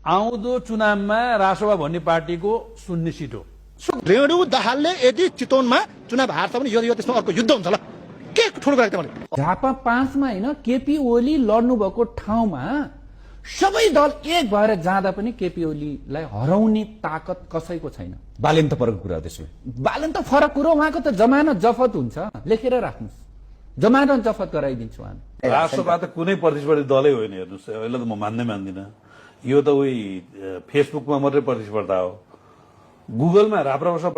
आउँदो चुनावमा रासोपा भन्ने पार्टीको 0 सिट हो। रेणु दाहालले यदि चितवनमा चुनाव हार्छ भने यो त्यसमा अर्को युद्ध हुन्छ ल। के ठुलो कुरा त झापा 5 मा हैन केपी ओली लड्नु भएको ठाउँमा सबै दल एक भएर जाँदा पनि केपी ओलीलाई हराउने ताकत कसैको छैन। बालेन त फरक कुरा त्यसो। बालेन त फरक कुरा, उहाँको त जमानत जफत हुन्छ, लेखेर राख्नुस्, जमानत जफत गराइदिन्छु हामी। राष्ट्रपा त कुनै प्रतिस्पर्धी दलै होइन, हेर्नुस्, अहिले त म मान्दिनँ। यो त उही फेसबुकमा मात्रै प्रतिस्पर्धा हो। गुगलमा राप्रपासँग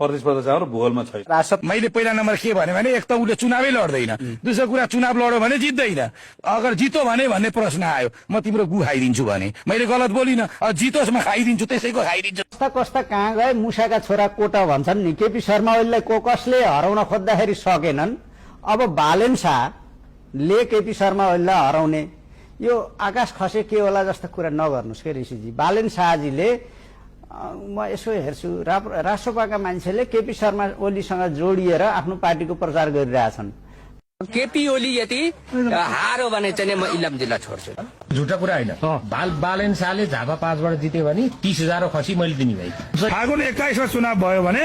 प्रतिस्पर्धा छ र भूगोलमा छैन। मैले पहिला नम्बर के भने एक त उसले चुनावै लड्दैन, दोस्रो कुरा चुनाव लड्यो भने जित्दैन, अगर जितो भने भन्ने प्रश्न आयो म तिम्रो गु खाइदिन्छु भने मैले गलत बोलिन, जितोसमा खाइदिन्छु, त्यसैको खाइदिन्छु। कस्ता कस्ता कहाँ गए, मुसाका छोरा कोटा भन्छन् नि। केपी शर्मा ओलीलाई कसले हराउन खोज्दाखेरि सकेनन्, अब बालेन शाहले केपी शर्मा ओलीलाई हराउने, यो आकाश खसे के होला जस्तो कुरा नगर्नुहोस् के ऋषिजी। बालेन शाहजीले म यसो हेर्छु राष्ट्रपाका मान्छेले केपी शर्मा ओलीसँग जोडिएर आफ्नो पार्टीको प्रचार गरिरहेछन्। केपी ओली यदि हारो भने चाहिँ म इलाम जिल्ला छोड्छु। झुटा कुरा होइन। बालेन शाहले झापा 5 बाट जित्यो भने 30,000 खसी मैले दिने भाइ। फागुन 21 मा चुनाव भयो भने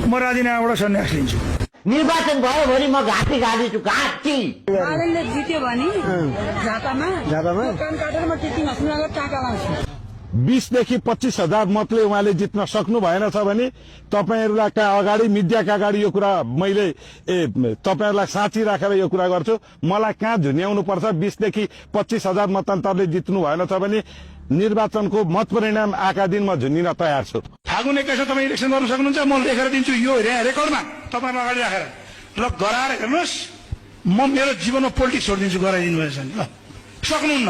म राजीनामाबाट सन्यास लिन्छु। निर्वाचन भयो भने म घाँटी गाडिछु, घाँटी। बालेनले जित्यो भने झापामा कान काटेर म टिचिङ हस्पिटलमा टाका लान्छु। 20 देखि 25,000 मतले उहाँले जित्न सक्नु भएन छ भने तपाईहरुलाई अगाडि मिडियाका अगाडि यो कुरा मैले तपाईहरुलाई साँची राखेर यो कुरा गर्छु। मलाई कहाँ झुन्याउनु पर्छ? 20 देखि 25,000 मतान्तरले जित्नु भएन छ भने निर्वाचनको मत परिणाम आका दिन म झुन्निन तयार छु। फागुन 21 तपाईँ इलेक्सन गर्न सक्नुहुन्छ, म लेखेर दिन्छु यो रेकर्डमा तपाईहरुलाई अगाडि राखेर। ल गराएर हेर्नुहोस्, म मेरो जीवनमा पोलिटिक्स छोडिदिन्छु गराइदिनु भएछ नि। ल सक्नुहुन्न,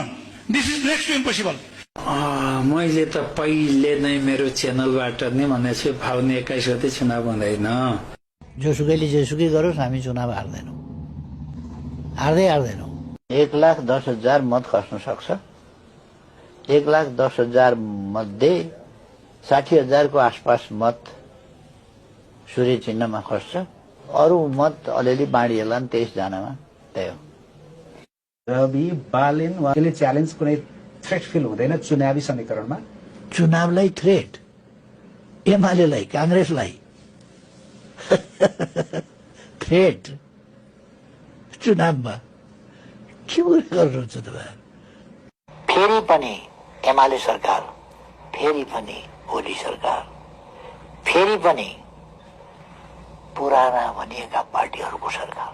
this is next to impossible. मैले त पहिले नै मेरो च्यानलबाट नै भनेको छु फागुन 21 गते चुनाव हुँदैन। जोसुकैले जेसुकै गरोस्, हामी चुनाव हार्दैनौँ, हार्दैनौँ। 1,10,000 मत खस्न सक्छ। 1,10,000 मध्ये 60,000 को आसपास मत सूर्य चिन्हमा खस्छ, अरू मत अलिअलि बाँडिएला 23 जनामा। त्यही हो। रवि बालेन उहाँले च्यालेन्ज कुनै थ्रेट फिल हुँदैन चुनावी समीकरणमा? चुनावलाई थ्रेट, एमालेलाई, कांग्रेसलाई थ्रेट चुनावमा के गर्नुहुन्छ तपाईँ? फेरि पनि एमाले सरकार, फेरि पनि ओली सरकार, फेरि पनि पुराना भनिएका पार्टीहरूको सरकार।